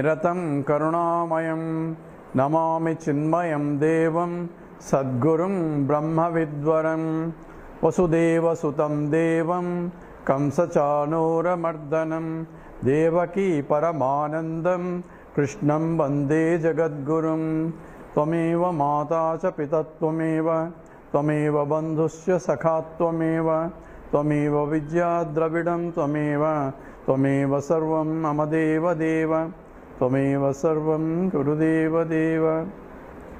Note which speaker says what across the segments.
Speaker 1: Niratam Karunamayam Namami Chinmayam Devam Sadgurum Brahma Vidvaram Vasudeva Sutam Devam Kamsachanura Mardanam Devaki Paramanandam Krishnam Vande Jagadgurum Tvameva Mata Cha Pitatvameva Tvameva Bandhusya Sakhatvameva Tvameva Vidya Dravidam Tvameva Tvameva Sarvam Amadeva Deva Tvameva Sarvam Gurudeva Deva.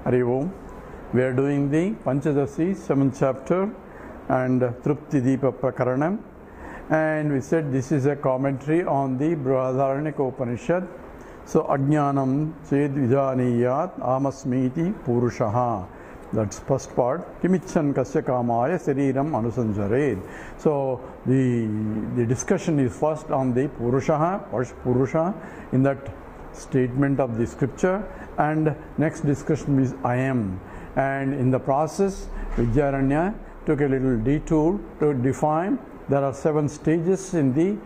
Speaker 1: Hari Om. We are doing the Panchadashi 7th chapter and Trupti Deepa Prakaranam, and we said this is a commentary on the Brihadaranyaka Upanishad. So Ajnanam Ched Vijaniyat Amasmiti Purushaha. That's first part. Kimichan Kasya Kamaya Sariram Anusanjared. So the discussion is first on the Purushaha, Purusha in that statement of the scripture, and next discussion is I am. And in the process, Vidyaranya took a little detour to define. There are 7 stages in the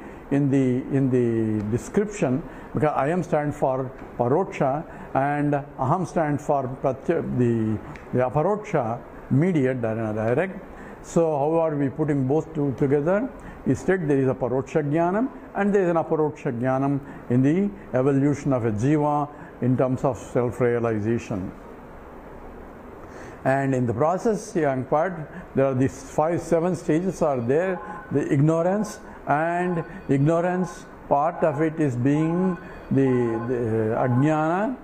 Speaker 1: description, because I am stands for Paroksha and Aham stands for the Aparoksha, immediate, direct. So how are we putting both two together? Instead, there is a Paroksha Jnanam and there is an Aparoksha Jnanam in the evolution of a Jiva in terms of self-realization. And in the process, young part, there are these 7 stages are there. The ignorance, and ignorance part of it is being the Ajnana,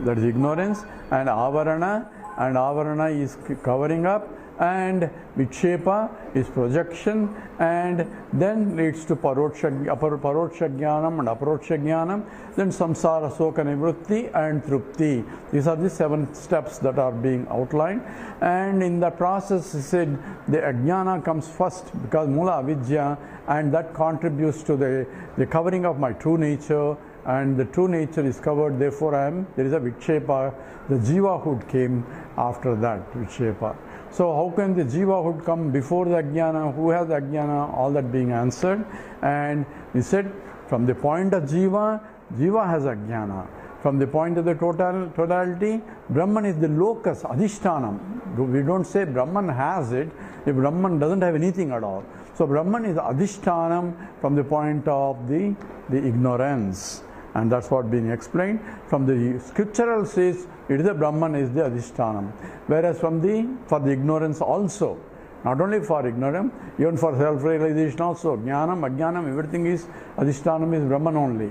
Speaker 1: that is ignorance, and Avarana is covering up, and Vikshepa is projection, and then leads to Paroksha Jnanam and Aparoksha Jnanam, then Samsara, Soka Nivrutti and Trupti. These are the 7 steps that are being outlined, and in the process he said the Ajnana comes first because Mula Avidya, and that contributes to the covering of my true nature, and the true nature is covered, therefore there is a Vikshepa, the Jivahood came after that, Vikshepa. So how can the Jivahood come before the Ajnana? Who has the Ajnana? All that being answered. And we said from the point of Jiva, Jiva has Ajnana. From the point of the totality, Brahman is the locus, Adhishtanam. We don't say Brahman has it if Brahman doesn't have anything at all. So Brahman is Adhishtanam from the point of the ignorance. And that's what being explained. From the scriptural says, it is the Brahman is the Adhishtanam. Whereas for the ignorance also, not only for ignorance, even for self-realization also, Jnanam, Ajnanam, everything is Adhishtanam is Brahman only.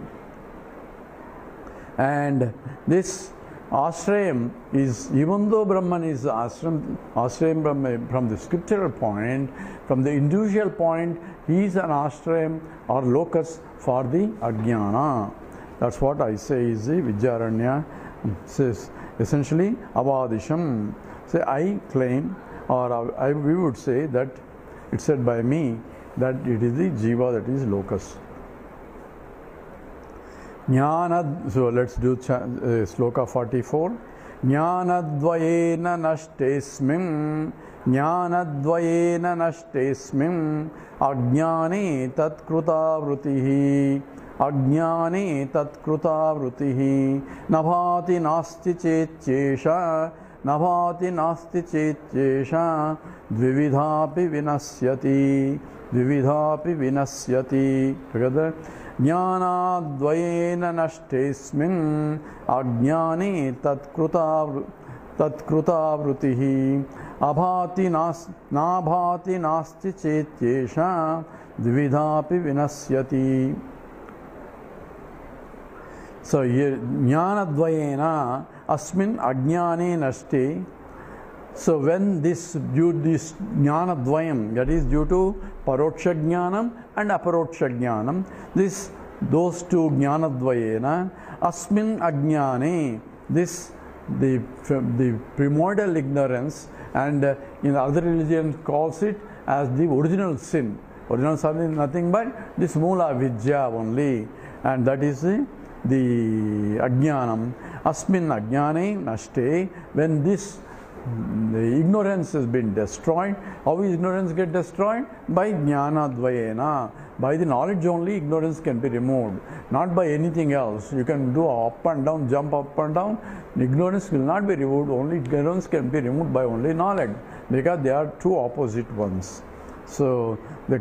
Speaker 1: And this Ashrayam is, even though Brahman is Ashrayam Brahma, from the scriptural point, from the individual point, he is an Ashrayam or locus for the Ajnana. That's what I say is the Vidyaranya says. Essentially, Avadisham. Say, I claim, or we would say that it's said by me that it is the Jiva that is locus. Jnana, so let's do Sloka 44. Jnanadvayena nashtesmim ajnane tatkruta vrutihi. Ajnane tatkruta vrutihi nabhati nasti chetchesha dvividhapi vinasyati together. Jnanadvayena nashtesmin ajnane tatkruta vrutihi nabhati nasti chetchesha dvividhapi vinasyati. So here, Jnanadvayena asmin ajnane nashte. So when this Jnanadvayam, that is due to Paroksha Jnanam and Aparoksha Jnanam, those two Jnanadvayena, asmin ajnane, the primordial ignorance, and in other religions calls it as the original sin. Original sin is nothing but this Mula Vidya only, and that is the Ajnanam. Asmin Ajnane Nashte, when this the ignorance has been destroyed. How is ignorance get destroyed? By jnana dvayena. By the knowledge only ignorance can be removed, not by anything else. You can do up and down, jump up and down. Ignorance will not be removed. Only ignorance can be removed by only knowledge, because they are two opposite ones. So the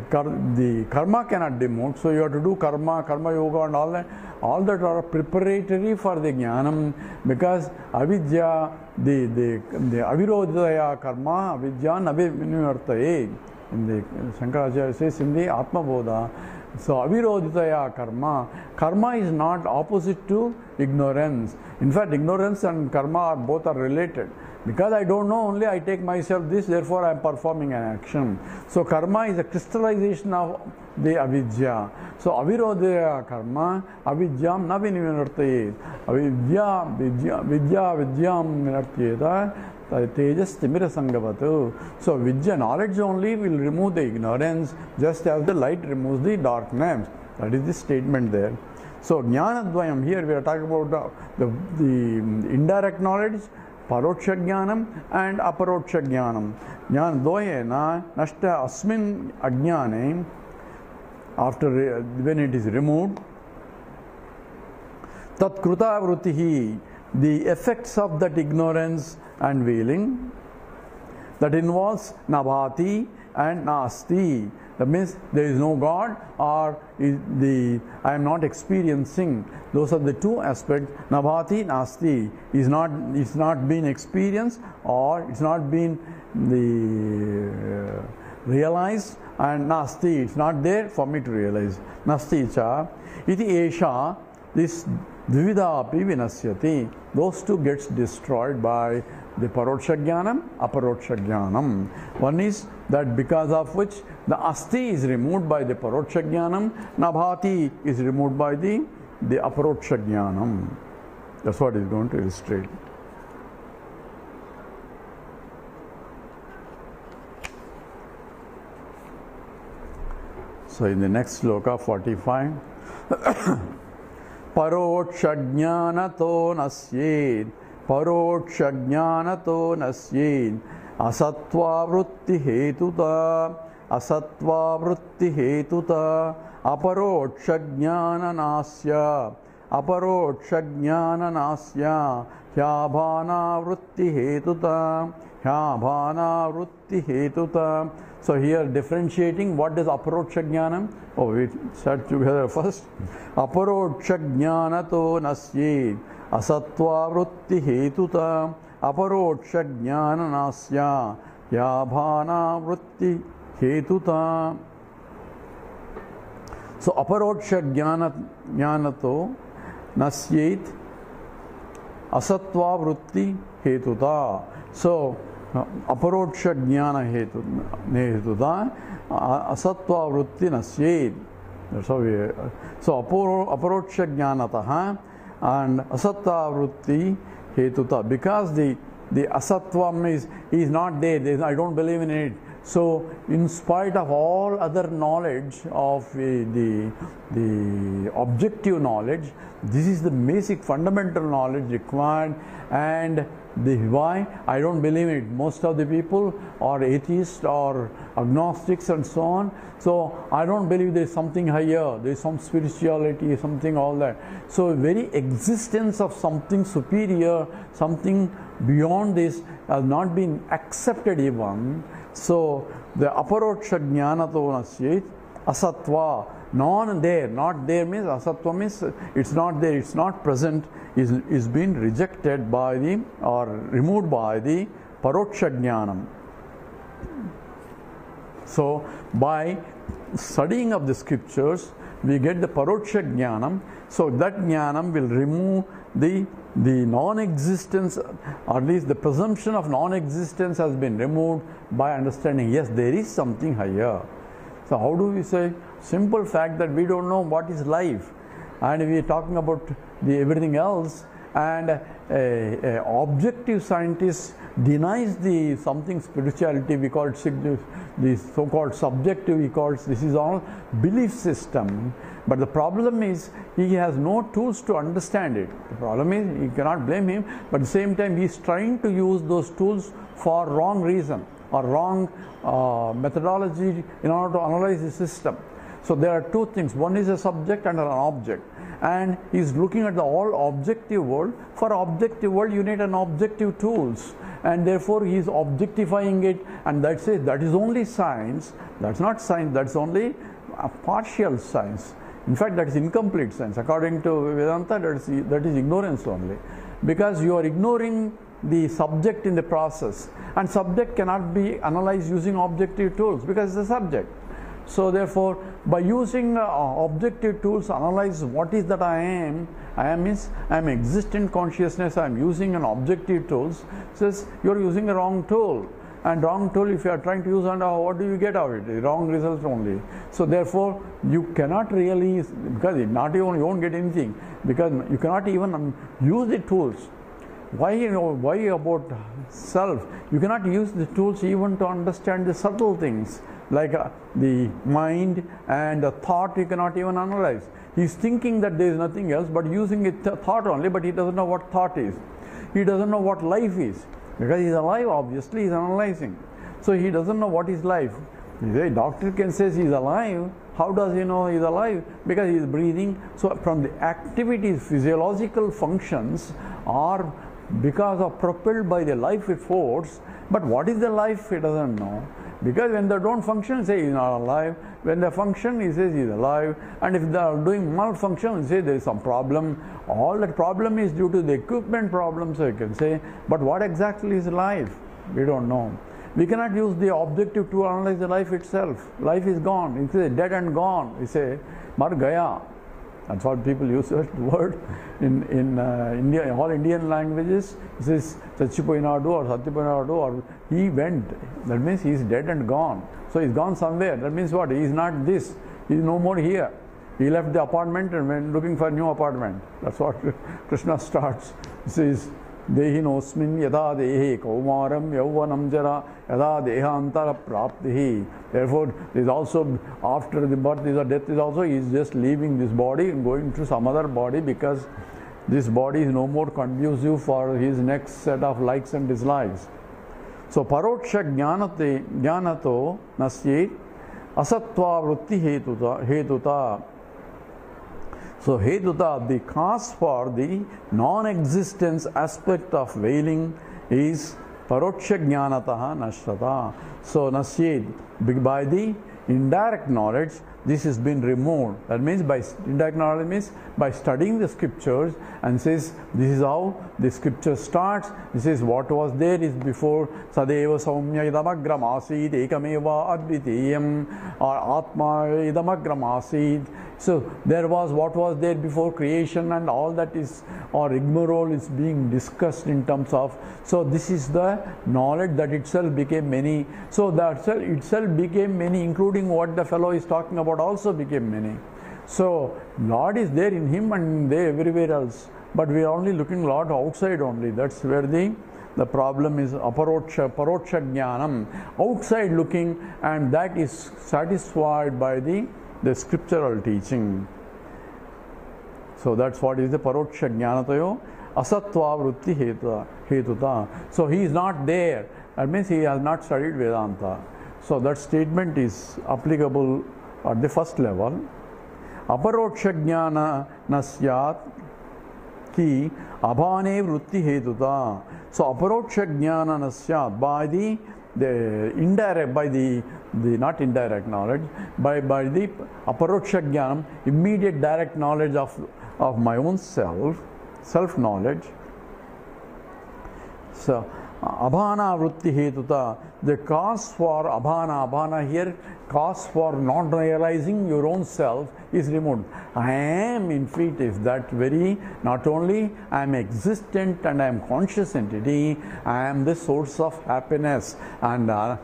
Speaker 1: karma cannot be moved. So you have to do karma yoga and all that. All that are preparatory for the jnanam, because avidya, the avirodhaya karma, avidya navivartaye. In the Shankaracharya says in the Atma Bodha. So avirodhaya karma is not opposite to ignorance. In fact, ignorance and karma both are related. Because I don't know, only I take myself this, therefore I am performing an action. So karma is a crystallization of the avidya. So avirodhaya karma, avidyam na vinivartaye. Vidya vidyam vinartayeta. Tejas timira sangavatu. So vidya, knowledge only will remove the ignorance, just as the light removes the darkness. That is the statement there. So jnana dvayam, here we are talking about the indirect knowledge, paroksha jnanam and aparoksha jnanam. Jnana dvayena nashta asmin ajnane, after when it is removed, tat kruta vrutihi, the effects of that ignorance unveiling, that involves nabhati and nasti. That means there is no God, or I am not experiencing. Those are the two aspects. Nabhati, nasti is not being experienced, or it's not been realized, and nasti, it's not there for me to realize. Nasti cha iti esha, this dvivida api vinasyati. Those two gets destroyed by the paroksha jnanam, aparoksha jnanam. One is that because of which the asti is removed by the paroksha jnanam, nabhati is removed by the aparoksha jnanam. That's what is going to illustrate. So in the next sloka 45, paroksha jnanato nasyed, paroksha jnanato nasyed, asatva vritti hetuta, asatva vritti hetuta, aparoksha jnana nasya, aparoksha jnana nasya, hyabhana vritti hetuta, hyabhana vritti hetuta. So here differentiating what is aparoksha jnanam. Oh, we start together first. Aparoksha jnanato nasyed, asatva vritti hetuta, aparoksha jnana nasya, yabhana vritti hetuta. So aparoksha jnanato nasyed, asatva vritti hetuta. So aparoksha jnana hetuta, asatva vritti nasyed. That's how we. So aparoksha jnanataha and asatva vritti hetuta. Because the asatvam is not there. I don't believe in it. So in spite of all other knowledge of the objective knowledge, this is the basic fundamental knowledge required. And why I don't believe it. Most of the people are atheists or agnostics and so on. So I don't believe there is something higher, there is some spirituality, something all that. So very existence of something superior, something beyond this has not been accepted even. So the aparoksha jnanato nasyet, asatva, not there means asatva means it's not there, it's not present, is being rejected by the or removed by the paroksha jnanam. So by studying of the scriptures we get the paroksha jnanam. So that jnanam will remove the non-existence, or at least the presumption of non-existence has been removed by understanding, yes, there is something higher. So how do we say? Simple fact that we don't know what is life, and we are talking about everything else, and a objective scientist denies the something spirituality. We call it the so-called subjective. He calls this is all belief system. But the problem is he has no tools to understand it. The problem is you cannot blame him, but at the same time he is trying to use those tools for wrong reason or wrong methodology in order to analyze the system. So there are two things. One is a subject and an object. And he's looking at the all objective world. For objective world, you need an objective tools. And therefore, he's objectifying it. And that's it. That is only science. That's not science. That's only a partial science. In fact, that is incomplete science. According to Vedanta, that is ignorance only. Because you are ignoring the subject in the process. And subject cannot be analyzed using objective tools because it's a subject. So therefore, by using objective tools, analyze what is that I am. I am means I am existent consciousness. I am using an objective tools. Says you are using a wrong tool. And wrong tool, if you are trying to use, and what do you get out of it? Wrong results only. So therefore, you cannot really, because not even you won't get anything, because you cannot even use the tools. Why about self? You cannot use the tools even to understand the subtle things, like the mind and the thought. You cannot even analyze. He's thinking that there is nothing else, but using it thought only. But he doesn't know what thought is. He doesn't know what life is. Because he's alive, obviously, he's analyzing. So he doesn't know what is life. The doctor can say he's alive. How does he know he's alive? Because he's breathing. So from the activities, physiological functions are because of propelled by the life force. But what is the life? He doesn't know. Because when they don't function, say he's not alive. When they function, he says he's alive. And if they are doing malfunction, he says there is some problem. All that problem is due to the equipment problem, so you can say. But what exactly is life? We don't know. We cannot use the objective to analyze the life itself. Life is gone. It is dead and gone. We say, Mar Gaya. That's what people use that word in India, in all Indian languages. It says Chachipoinadu or Satyapoinadu, or he went. That means he is dead and gone. So he's gone somewhere. That means what? He is not this. He is no more here. He left the apartment and went looking for a new apartment. That's what Krishna starts. He says, Dehinosmin yada dehe kaumaram yauvanam jara yada dehantara praptihi. Therefore, there is also, after the birth is or death is also, he is just leaving this body and going to some other body, because this body is no more conducive for his next set of likes and dislikes. So, paroksha jnanato nasyet asatva vritti hetuta. So, hetuta, the cause for the non-existence aspect of veiling is paroksha jnanataha nashrata. So, nasyet, by the indirect knowledge, this has been removed. That means by indirect knowledge means by studying the scriptures, and says this is how the scripture starts. This is what was there is before Sadeva Saumya idamagram asid ekameva advitiyam, or Atma idamagram asid. So there was what was there before creation, and all that is, or rigmarole is being discussed in terms of. So this is the knowledge that itself became many. So that itself became many, including what the fellow is talking about also became many. So Lord is there in him and there everywhere else. But we are only looking Lord outside only. That's where the problem is. Aparoksha jnanam, outside looking, and that is satisfied by the scriptural teaching. So that's what is the paroksha jnanatayo asatva vritti hetuta. So he is not there. That means he has not studied Vedanta. So that statement is applicable at the first level. Aparoksha jnana nasyat ki abhane vritti hetuta. So aparoksha jnana nasyat, by the indirect, by the not indirect knowledge, by the aparoksha jnanam, immediate direct knowledge of my own self knowledge. So abhana vritti hetuta, the cause for abhana here, cause for not realizing your own self is removed. I am, in fact, is that very, not only I am existent and I am conscious entity, I am the source of happiness, and that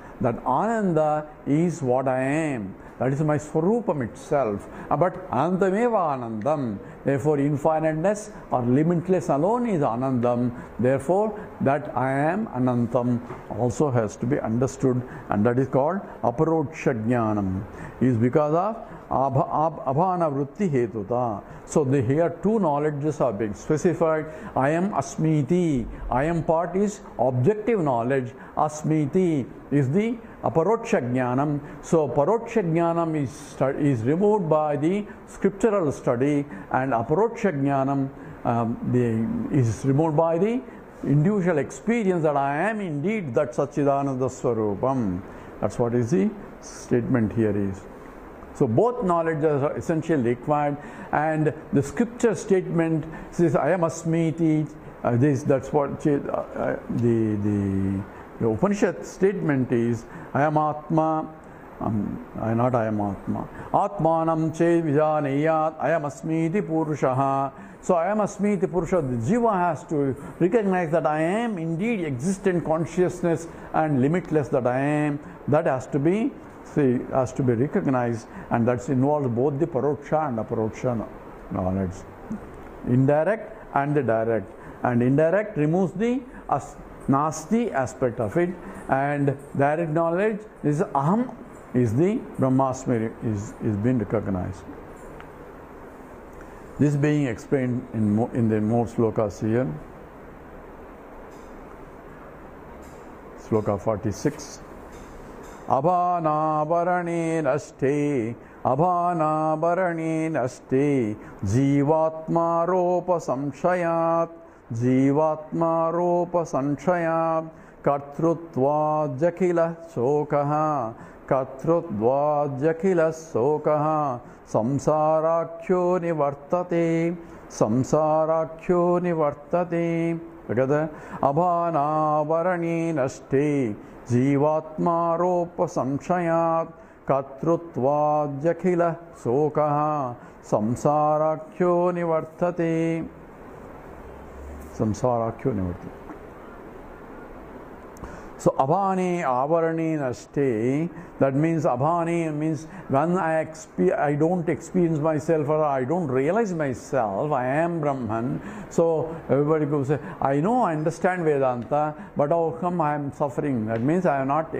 Speaker 1: Ananda is what I am. That is my Swarupam itself. But Anandameva Anandam. Therefore, infiniteness or limitless alone is Anandam. Therefore, that I am Anantam also has to be understood, and that is called Aparoksha Jnanam. Is because of abhana vritti hetuta. So here two knowledges are being specified. I am asmiti. I am part is objective knowledge. Asmiti is the aparoksha jnanam. So paroksha jnanam is removed by the scriptural study, and aparoksha jnanam is removed by the individual experience that I am indeed that Satchidananda Swarupam. That's what is the statement here is. So both knowledges are essentially required, and the scripture statement says I am asmiti. That's what the Upanishad statement is. I am Atma. Not I am Atma. Atmanam che vijaneyat. I am asmiti purushaha. So I am asmiti purusha. The Jiva has to recognize that I am indeed existent consciousness and limitless that I am. That has to be recognized, and that involves both the paroksha and aparoksha knowledge. Indirect and the direct. And indirect removes the nasti aspect of it, and direct knowledge is aham, is the brahmasmi, is being recognized. This being explained in the more slokas here. Sloka 46. Abhanavarane naste, abhanavarane naste, jivatma ropa samshayat, jivatma ropa samshayat, kartrutva jakila sokaha, kartrutva jakila sokaha, samsarakyo nivartate, samsarakyo nivartate. Together, abhanavarane naste, jivatma ropa samshayat, katrutva jakhila sokaha, samsarakyo nivartate. Samsarakyo nivartate. So abhane avarane naste, that means abhane means when I don't experience myself, or I don't realize myself, I am Brahman. So everybody goes say, I know, I understand Vedanta, but how come I am suffering? That means I have not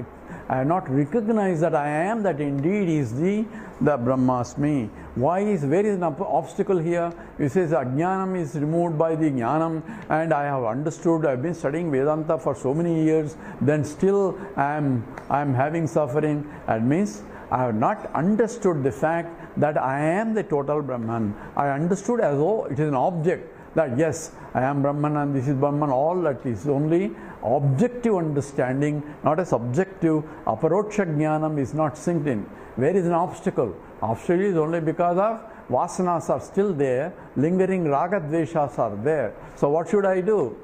Speaker 1: recognized that I am, that indeed is the Brahmasmi. Where is an obstacle here? It says Ajnanam is removed by the Jnanam, and I have understood, I have been studying Vedanta for so many years, then still I am having suffering. That means I have not understood the fact that I am the total Brahman. I understood as though it is an object, that yes, I am Brahman and this is Brahman, all that is only objective understanding, not a subjective. Aparoksha jnanam is not synced in. Where is an obstacle? Obstacle is only because of vasanas are still there, lingering raga dveshas are there. So what should I do?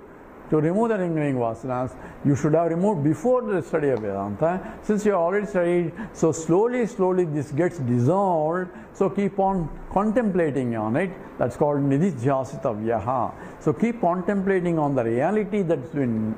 Speaker 1: To remove the lingering vasanas, you should have removed before the study of Vedanta. Since you have already studied, so slowly this gets dissolved. So keep on contemplating on it. That's called nididhyasitavyaha. So keep contemplating on the reality that's been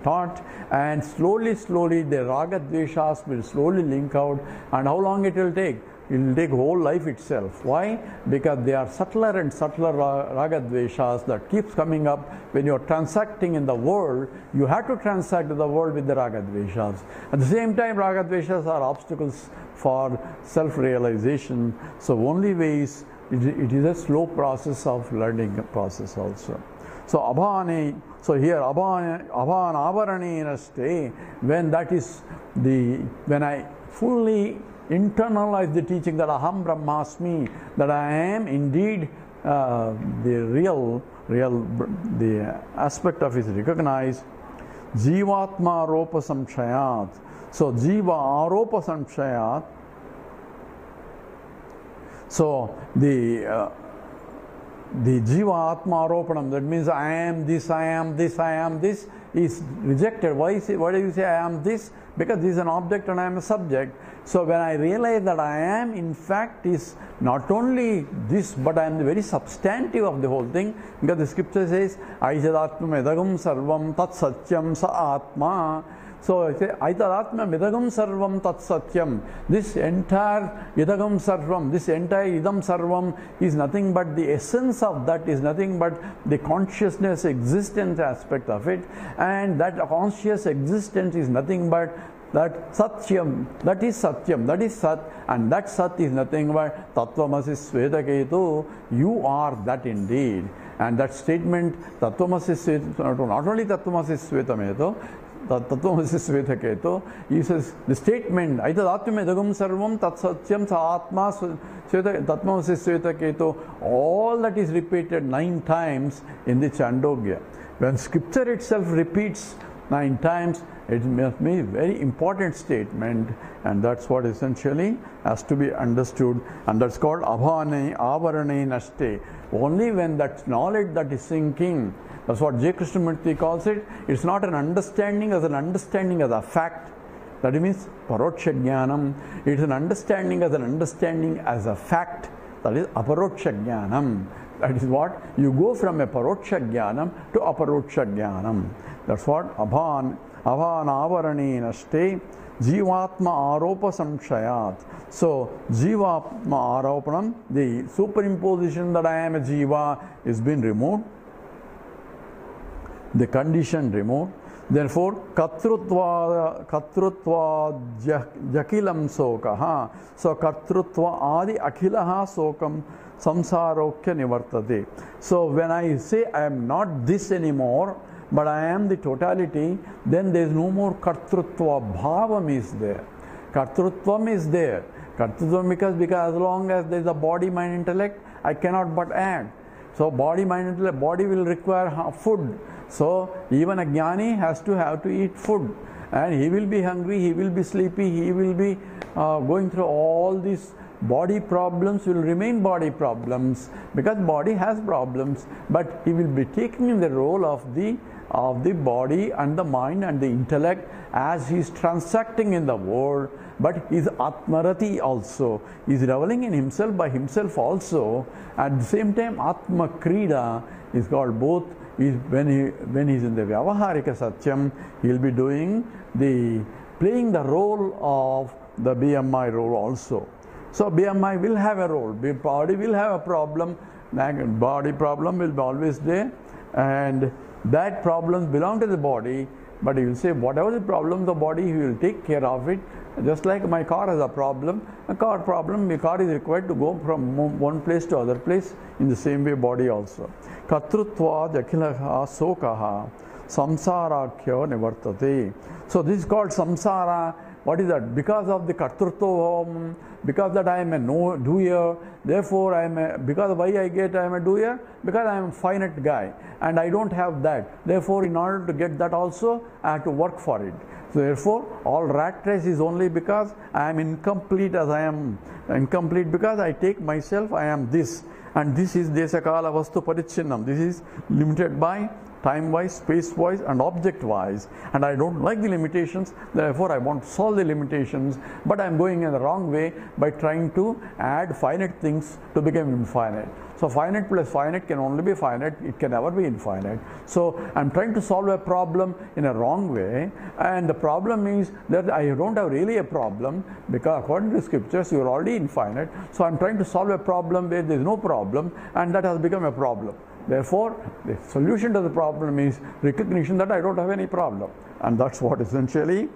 Speaker 1: taught, and slowly the raga dveshas will slowly link out. And how long it will take? It will take whole life itself. Why? Because they are subtler and subtler raga dveshas that keeps coming up. When you are transacting in the world, you have to transact in the world with the raga dveshas. At the same time, raga dveshas are obstacles for self-realization. So only way is, it is a slow process of learning process also. So abhane, so here abhan avarane naste, when that is when I fully internalize the teaching that aham brahmasmi, that I am indeed the aspect of it is recognized. Jivatma aropa samshayat. So jiva aropa samshayat. So the jiva atma aropanam, that means I am this, I am this, I am this, is rejected. Why do you say I am this? Because this is an object and I am a subject. So when I realize that I am in fact is not only this, but I am the very substantive of the whole thing, because the scripture says Aisadatma medagam sarvam tat satyam sa atma. So Aitadatma medagam sarvam tat satyam. This entire idagam sarvam, this entire idam sarvam is nothing but the essence of that, is nothing but the consciousness existence aspect of it, and that conscious existence is nothing but that Satyam, that is Satyam, that is Sat, and that Sat is nothing but Tattvamasi Svetaketu, you are that indeed. And that statement, Tattvamasi Svetaketu, not only Tattvamasi Svetaketu, Tattvamasi Svetaketu, he says, the statement, Aitadatmedagam Sarvam Tat Satyam Sa Atma Tattvamasi Svetaketu, all that is repeated 9 times in the Chandogya. When scripture itself repeats 9 times, it must be a very important statement, and that's what essentially has to be understood, and that's called Abhane Avarane Nashte. Only when that knowledge that is sinking, that's what J. Krishnamurti calls it, it's not an understanding as a fact. That means Paroksha Jnanam. It's an understanding as a fact. That is Aparoksha Jnanam. That is what? You go from a Paroksha Jnanam to Aparoksha Jnanam. That's what Abhan Avarane Nashte Jivatma Aropa Samshayat. So Jivatma Aropanam, the superimposition that I am a Jiva is been removed. The condition removed. Therefore, Katrutva Jakilam Sokaha. So Katrutva Adi Akhilaha Sokam Samsarokya Nivartate. So when I say I am not this anymore, but I am the totality, then there is no more Kartrutva. Bhavam is there. Kartrutvam is there. Kartrutvam because as long as there is a body, mind, intellect, I cannot but add. So body, mind, intellect, body will require food. So even a jnani has to eat food, and he will be hungry, he will be sleepy, he will be going through all these body problems, will remain body problems because body has problems, but he will be taking the role of the body and the mind and the intellect as he is transacting in the world, but he is Atmarati also. He is reveling in himself by himself also. At the same time, Atma Krida is called both. When he is in the Vyavaharika Satyam, he will be playing the role of the BMI role also. So BMI will have a role, body will have a problem, body problem will be always there, and that problems belong to the body, but he will say whatever the problem of the body, he will take care of it. Just like my car has a problem, my car is required to go from one place to other place, in the same way body also. Katrutva Jakilaha Sokaha Samsarakhya Nivartate. So this is called samsara. What is that? Because of the Kartrutvam, because that I am a doer, therefore I am because why I am a doer? Because I am a finite guy and I don't have that. Therefore, in order to get that also, I have to work for it. So therefore, all rat race is only because I am incomplete because I take myself, I am this. And this is Desakala Vastu Parichinnam. This is limited by time-wise, space-wise and object-wise. And I don't like the limitations, therefore I want to solve the limitations, but I am going in the wrong way by trying to add finite things to become infinite. So finite plus finite can only be finite, it can never be infinite. So I am trying to solve a problem in a wrong way, and the problem is that I don't have really a problem, because according to scriptures you are already infinite. So I am trying to solve a problem where there is no problem, and that has become a problem. Therefore, the solution to the problem is recognition that I don't have any problem. And that's what essentially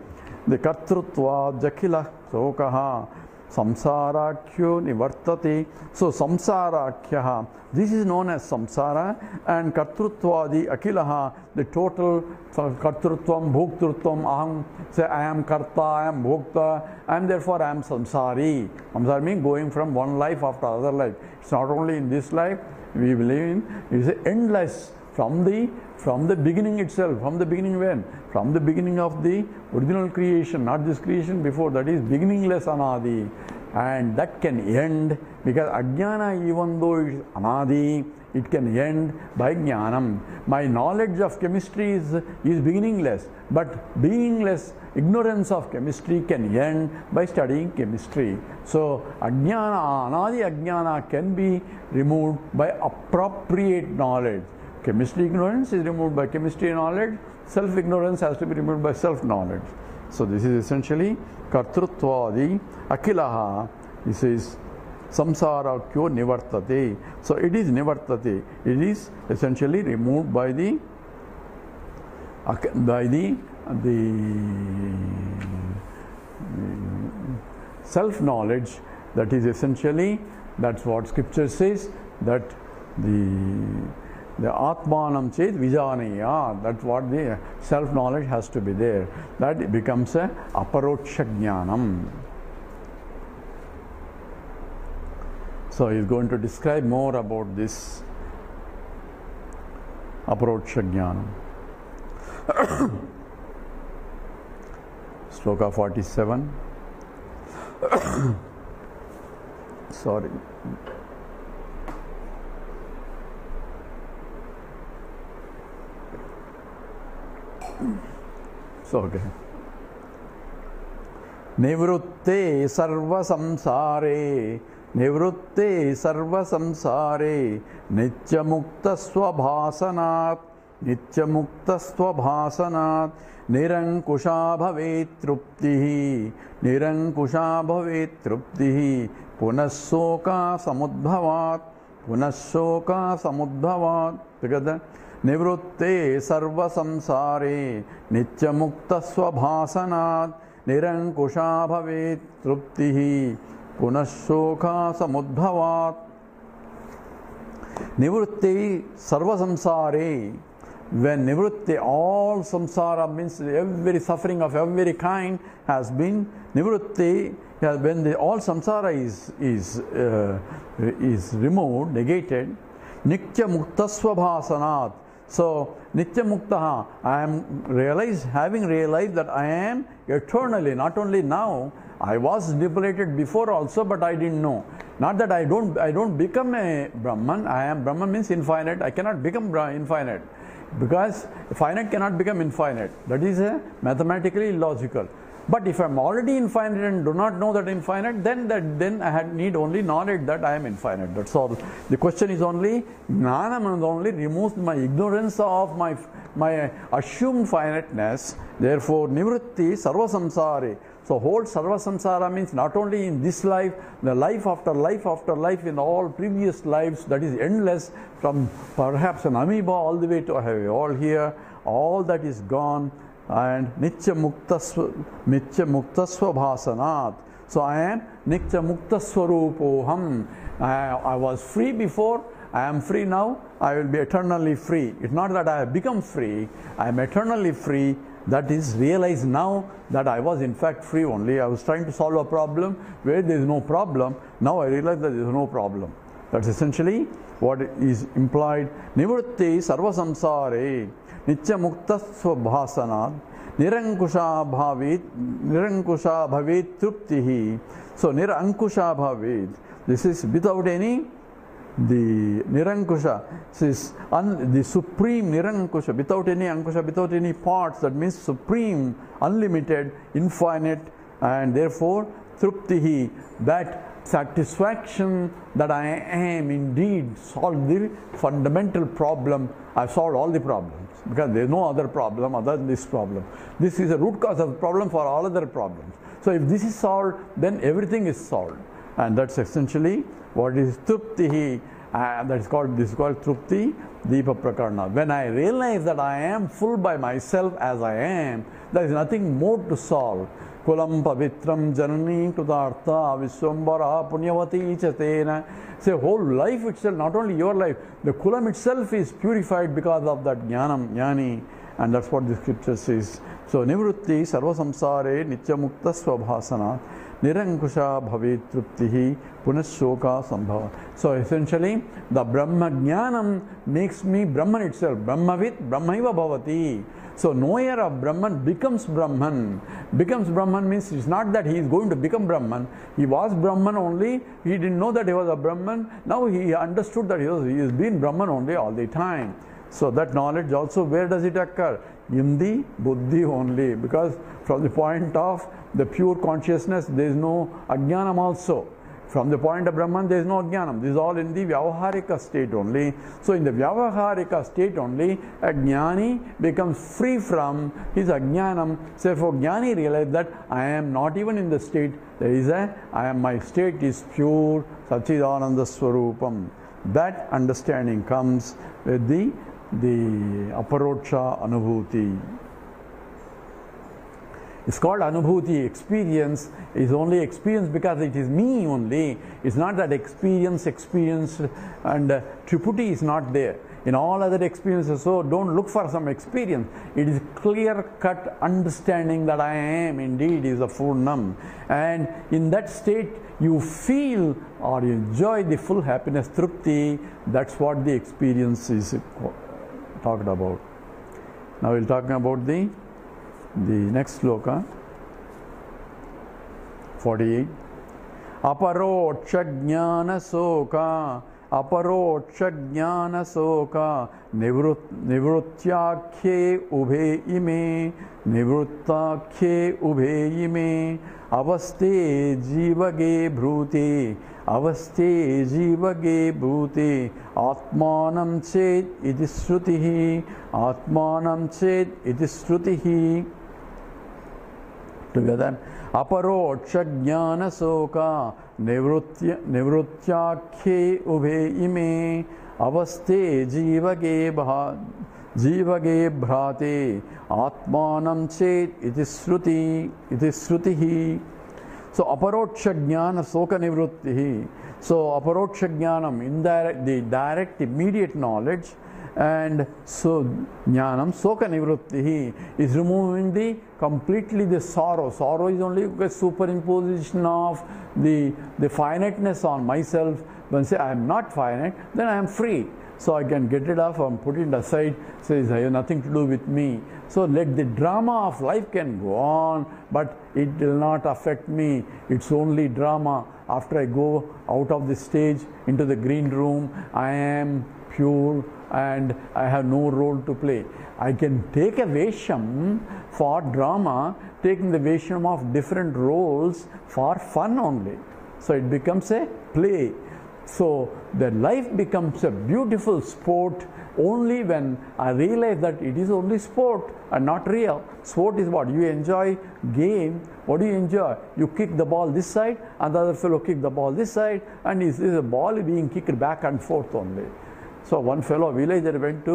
Speaker 1: the Kartrutva Jakila Sokaha Samsarakhyo Nivartate. So Samsarakyaha, this is known as Samsara, and Kartrutva the Akilaha, the total Kartrutvam, Bhoktrutvam, Aham, say I am Karta, I am Bhokta, and therefore I am Samsari. Samsari means going from one life after other life. It's not only in this life, we believe in, it is endless from the beginning itself. From the beginning when? From the beginning of the original creation, not this creation before, that is beginningless Anadi. And that can end, because Ajnana, even though it is Anadi, it can end by Jnanam. My knowledge of chemistry is beginningless, but beingless ignorance of chemistry can end by studying chemistry. So Ajnana, Anadi Ajnana can be removed by appropriate knowledge. Chemistry ignorance is removed by chemistry knowledge, self-ignorance has to be removed by self-knowledge. So this is essentially Kartrutvadi Akilaha. This is Samsarakyo Nivartate. So it is Nivartate. It is essentially removed by self-knowledge, that is essentially, that's what scripture says, that the Atmanam Chet Vijanaya, that's what the self-knowledge has to be there. That becomes a Aparoksha Jnanam. So he is going to describe more about this Aparoksha Jnanam. Sloka 47. Sorry. So, okay. Nivrutte sarva samsare, nivrutte sarva samsare, nitya mukta swabhasanat, nitya mukta swabhasanat, nirankusha bhavet truptihi, nirankusha bhavet truptihi, punasoka samudbhavat, punasoka samudbhavat. Together. Nivrutte sarva samsare nitya mukta swabhasanat nirankusha bhavet truptihi punashoka samudbhavat. Nivrutte sarva samsare. When nivrutte, all samsara means every suffering of every kind has been nivrutte. When all samsara is removed, negated, nitya mukta swabhasanat. So, Nitya Muktaha, I am having realized that I am eternally, not only now, I was liberated before also, but I didn't know. Not that I don't become a Brahman. I am Brahman means infinite. I cannot become infinite because finite cannot become infinite. That is mathematically illogical. But if I am already infinite and do not know that infinite, then I need only knowledge that I am infinite. That's all. The question is only, Jnanam only removes my ignorance of my assumed finiteness. Therefore, Nivritti Sarva Samsare. So whole Sarva Samsara means not only in this life, the life after life after life in all previous lives, that is endless, from perhaps an amoeba all the way to all here, all that is gone. And Nitya Mukta Swabhasanat. So I am Nitya Mukta Swarupoham. I was free before, I am free now, I will be eternally free. It's not that I have become free, I am eternally free. That is realized now that I was in fact free only. I was trying to solve a problem where there is no problem. Now I realize that there is no problem. That's essentially what is implied. Nivritti Sarva Samsare Nitya Mukta Swabhasanat Nirankusha Bhavet Truptihi. So Nirankusha Bhavet, this is without any, the Nirankusha, this is the supreme Nirankusha, without any Ankusha, without any parts, that means supreme, unlimited, infinite, and therefore Truptihi, that satisfaction that I am indeed solved the fundamental problem. I've solved all the problems because there is no other problem other than this problem. This is the root cause of the problem for all other problems. So if this is solved, then everything is solved, and that's essentially what is Truptihi. This is called Trupti Deepa Prakarna. When I realize that I am full by myself as I am, there is nothing more to solve. Kulam pavitram janani tudartha viswambara punyavati chatena. Say whole life itself, not only your life, the kulam itself is purified because of that jnanam, jnani, and that's what the scripture says. So nivrutti sarva samsare nitya mukta swabhasana nirankusha bhavet truptihi punashoka sambhava. So essentially the Brahma jnanam makes me Brahman itself. Brahmavit Brahmaiva bhavati. So knower of Brahman becomes Brahman. Becomes Brahman means it's not that he is going to become Brahman. He was Brahman only. He didn't know that he was a Brahman. Now he understood that he has been Brahman only all the time. So that knowledge also, where does it occur? In the buddhi only. Because from the point of the pure consciousness, there is no ajnanam also. From the point of Brahman, there is no jnanam. This is all in the Vyavaharika state only. So in the Vyavaharika state only, a jnani becomes free from his ajnanam. So for jnani realize that I am not even in the state, there is my state is pure, Sachidananda Swarupam. That understanding comes with the Aparoksha Anubhuti. It's called Anubhuti. Experience is only experience because it is me only. It's not that experience and Triputi is not there. In all other experiences, so don't look for some experience. It is clear-cut understanding that I am indeed is a Purnam. And in that state, you feel or you enjoy the full happiness, Trupti. That's what the experience is talked about. Now we'll talk about the next sloka, 48. Aparoksha jnana soka aparoksha jnana soka nivrutyakhe ubhe ime nivrutakhe ubhe ime avaste jivage bhrute avaste jivage bhrute atmanam ched iti shrutihi atmanam ched iti shrutihi. Together, aparoksha jnana soka nivrutyakhe ubhe ime avaste jivage bhrate atmanam ched iti shrutihi. So aparoksha jnana soka nivrittihi. So aparoksha jnanam, indirect, the direct immediate knowledge, and so jnanam soka nivrittihi is removing completely the sorrow. Sorrow is only a superimposition of the finiteness on myself. When I say I am not finite, then I am free. So I can get it off and put it aside, says I have nothing to do with me. So let the drama of life can go on, but it will not affect me. It's only drama. After I go out of the stage into the green room, I am pure and I have no role to play. I can take a Vesham for drama, taking the Vesham of different roles for fun only. So it becomes a play. So the life becomes a beautiful sport only when I realize that it is only sport and not real. Sport is what? You enjoy game. What do you enjoy? You kick the ball this side and the other fellow kick the ball this side, and is a ball being kicked back and forth only. So one fellow villager went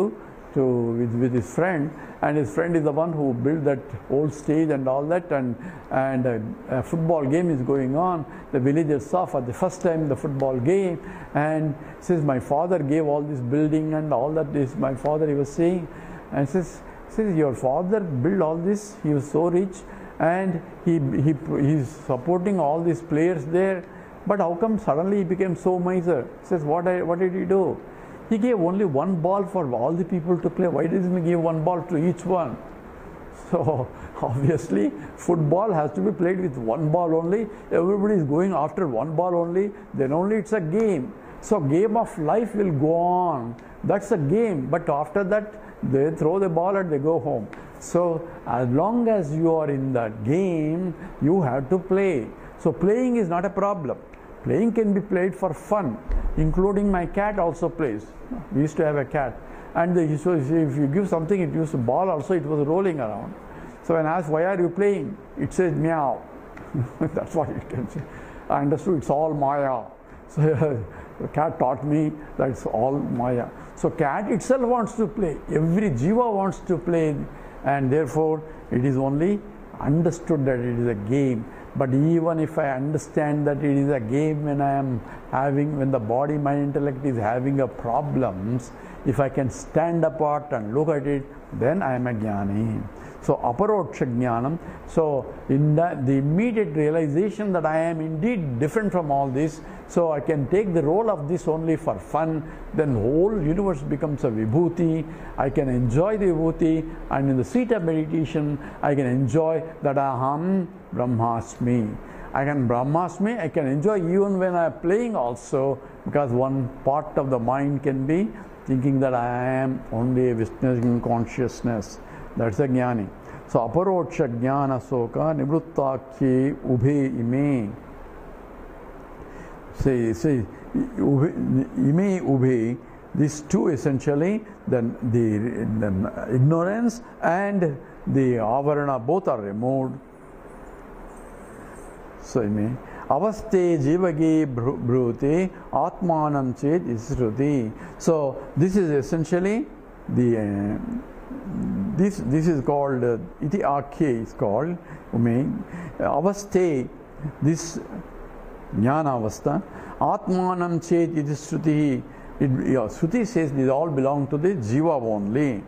Speaker 1: with his friend, and his friend is the one who built that old stage and all that, and a football game is going on. The villager saw for the first time the football game and says, my father gave all this building and all that is my father, he was saying, and says your father built all this, he was so rich and he's supporting all these players there, but how come suddenly he became so miser? Says, what did he do? He gave only one ball for all the people to play. Why doesn't he give one ball to each one? So obviously football has to be played with one ball only. Everybody is going after one ball only. Then only it's a game. So game of life will go on. That's a game. But after that they throw the ball and they go home. So as long as you are in that game, you have to play. So playing is not a problem. Playing can be played for fun, including my cat also plays. We used to have a cat, and so if you give something, it used a ball also, it was rolling around. So when I asked, why are you playing? It says meow. That's what it can say. I understood it's all Maya. So the cat taught me that it's all Maya. So cat itself wants to play. Every Jiva wants to play, and therefore it is only understood that it is a game. But even if I understand that it is a game, when the body, mind, intellect is having a problems, if I can stand apart and look at it, then I am a jnani. So aparoksha jnanam. So in the immediate realization that I am indeed different from all this, so I can take the role of this only for fun, then the whole universe becomes a vibhuti. I can enjoy the vibhuti, and in the seat of meditation I can enjoy that aham brahmasmi. I can brahmasmi, I can enjoy even when I am playing also, because one part of the mind can be thinking that I am only a Vishnu consciousness. That's a jnani. So aparoksha jnana soka nivrittakhe ubhe ime. Say ime ubhe. These two essentially, then the ignorance and the avarana both are removed. So ime avaste jivage brute atmanam ched isruti. So this is essentially the this is called iti akhye is called avaste, this jnana avastha. Atmanam chet iti shruti. Shruti says these all belong to the jiva only,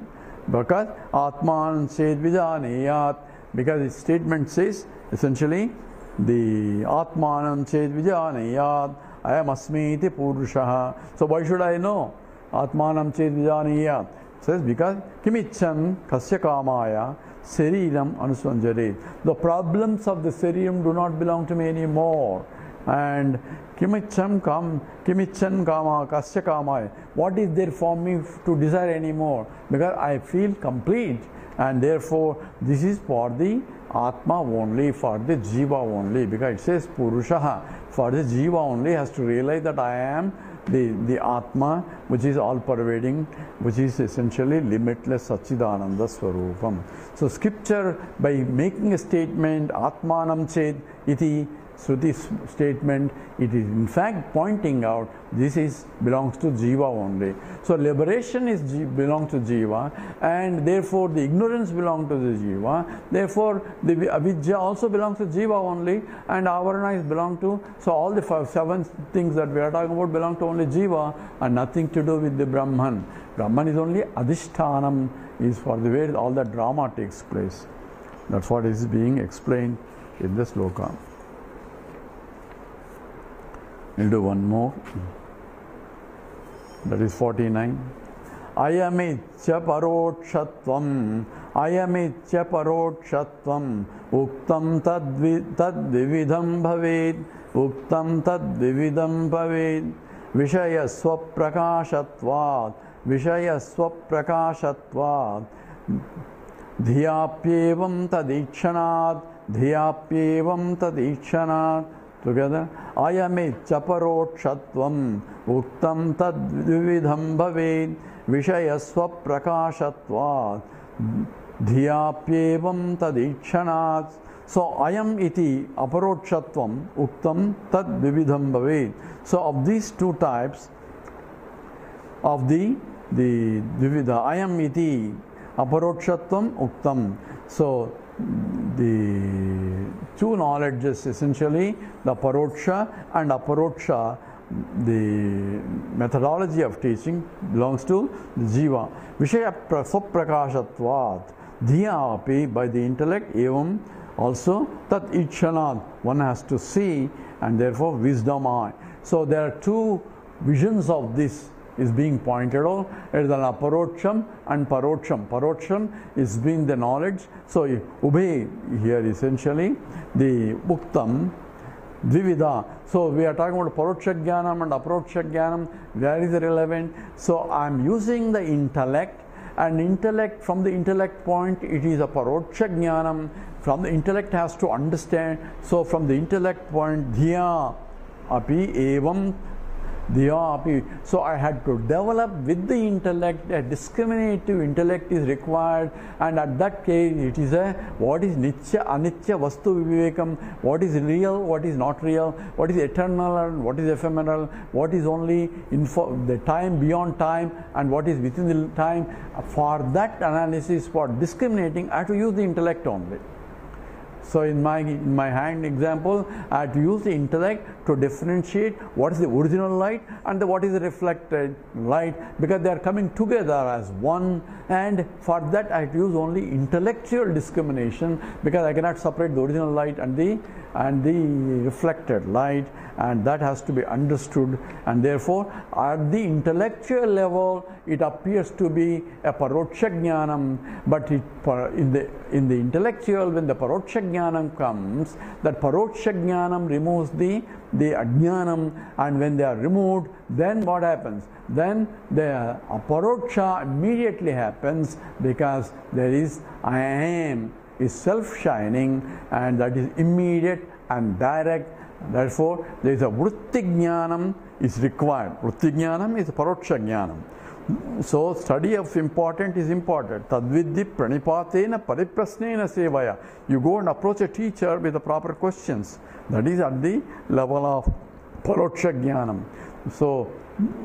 Speaker 1: because atmanam chet vijaneyat, because its statement says essentially the atmanam chet vijaneyat ayam asmi iti purushaha. So why should I know atmanam chet vijaneyat? Says because kimicham kasya kamaya seriram anusanjare. The problems of the seriram do not belong to me anymore. And kimicham kama kasya kamaya. What is there for me to desire anymore? Because I feel complete, and therefore this is for the Atma only, for the Jiva only, because it says Purushaha. For the Jiva only has to realize that I am the Atma, which is all pervading, which is essentially limitless Satchidananda Swarupam. So scripture, by making a statement Atmanam Chet iti Sruti's statement, it is in fact pointing out this belongs to Jiva only. So liberation belongs to Jiva, and therefore the ignorance belongs to the Jiva. Therefore the avidya also belongs to Jiva only, and avarana belong to. So all the 7 things that we are talking about belong to only Jiva and nothing to do with the Brahman. Brahman is only adhishthanam, is for the way all the drama takes place. That's what is being explained in this sloka. We'll do one more. That is 49. Ayamitya parokshatvam, ayamitya parokshatvam, uktam tad vividham bhaved, uktam tad vividham bhaved, vishaya swaprakashatvat, vishaya swaprakashatvat, dhiyapyevam tadikshanat, dhiyapyevam tadikshanat. Together, ayame chaparokshatvam uktam tad vividham bhaved vishayasva prakashatvat dhiyapyevam tadikshanat. So ayam iti aparokshatvam uktam tad vividham bhaved. So of these 2 types of the vivida, ayam iti aparokshatvam uktam. So the 2 knowledges, essentially the paroksha and aparoksha, the methodology of teaching belongs to the Jiva. Vishaya swaprakashatvat dhiya api, by the intellect, evam also tat ikshanat, one has to see, and therefore wisdom eye. So there are 2 visions of this is being pointed out. It is an aparoksham and paroksham. Paroksham is being the knowledge. So ubhe here essentially the uktam dvivida. So we are talking about paroksha jnanam and aparoksha jnanam. Where is it relevant? So I am using the intellect, and intellect, from the intellect point it is a paroksha jnanam. From the intellect has to understand. So from the intellect point dhiya api evam So I had to develop with the intellect, a discriminative intellect is required, and at that case it is a what is nitya, anitya, vastu vivekam, what is real, what is not real, what is eternal and what is ephemeral, what is only the time beyond time and what is within the time. For that analysis, for discriminating, I have to use the intellect only. So in my hand example, I have to use the intellect to differentiate what is the original light and what is the reflected light, because they are coming together as one, and for that I have to use only intellectual discrimination, because I cannot separate the original light and the reflected light, and that has to be understood. And therefore at the intellectual level it appears to be a paroksha jnanam, but in the intellectual, when the paroksha jnanam comes, that paroksha jnanam removes the ajnanam, and when they are removed, then what happens? Then the aparoksha immediately happens, because there is I am is self-shining, and that is immediate and direct. Therefore there is a vritti jnanam is required. Vritti jnanam is paroksha jnanam. So study of important is important. Tadvidhi pranipatena pariprasnena sevaya. You go and approach a teacher with the proper questions. That is at the level of paroksha jnanam. So,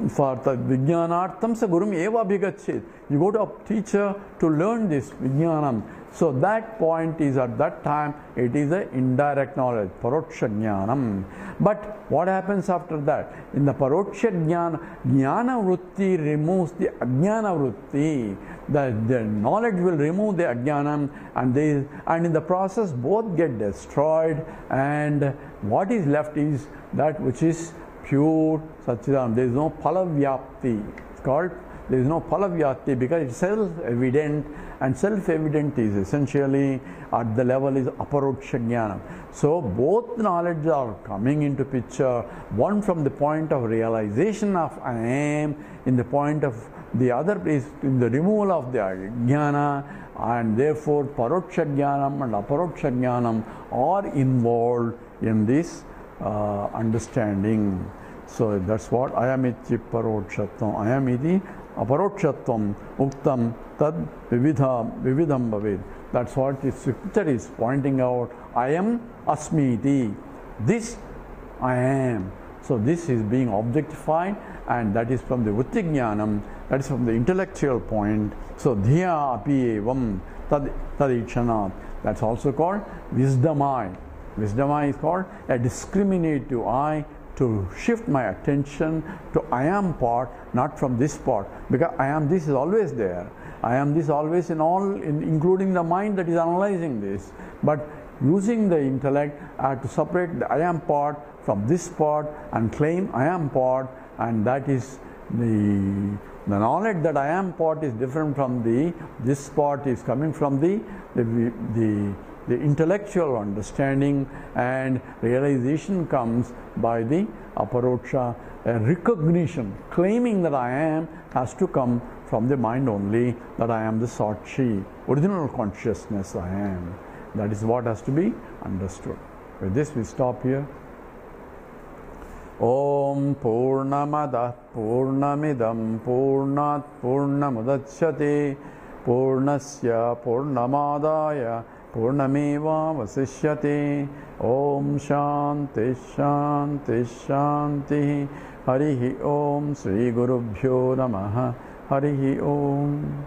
Speaker 1: for the Vijnanartham sa Gurum eva abhigacchit. You go to a teacher to learn this Vijnanam. So that point is at that time, it is an indirect knowledge, Paroksha Jnanam. But what happens after that? In the Paroksha Jnana, Jnana Vritti removes the Ajnana Vritti. The knowledge will remove the Ajnanam, and in the process both get destroyed, and what is left is that which is pure Satchidananda. There is no Palavyapti. It's called, there is no Palavyapti because it's self-evident, and self-evident is essentially at the level is Aparoksha Jnana. So both knowledge are coming into picture, one from the point of realization of I am, in the point of the other is in the removal of the Jnana, and therefore Paroksha Jnanam and Aparoksha Jnanam are involved in this understanding. So that's what ayamiti parokshatvam, ayamiti aparokshatvam uktam tad vividham bhavet. That's what the scripture is pointing out. I am asmiti. This I am. So this is being objectified, and that is from the Vritti Jnanam, that is from the intellectual point. So dhiya api evam tad ikshanaat. That's also called wisdom eye. Wisdom eye is called a discriminative eye, to shift my attention to I am part, not from this part, because I am this is always there. I am this always in all, including the mind that is analyzing this. But using the intellect, I have to separate the I am part from this part and claim I am part, and that is the knowledge that I am part is different from this part is coming from the intellectual understanding, and realization comes by the aparoksha. A recognition, claiming that I am has to come from the mind only, that I am the Sakshi, original consciousness I am. That is what has to be understood. With this we stop here. Om Purnamada Purnamidam Purnat Purnamudachyate Purnasya Purnamadaya Purnameva Vasishyate. Om Shanti Shanti Shanti. Harihi Om Sri Gurubhyo Namaha. Harihi Om.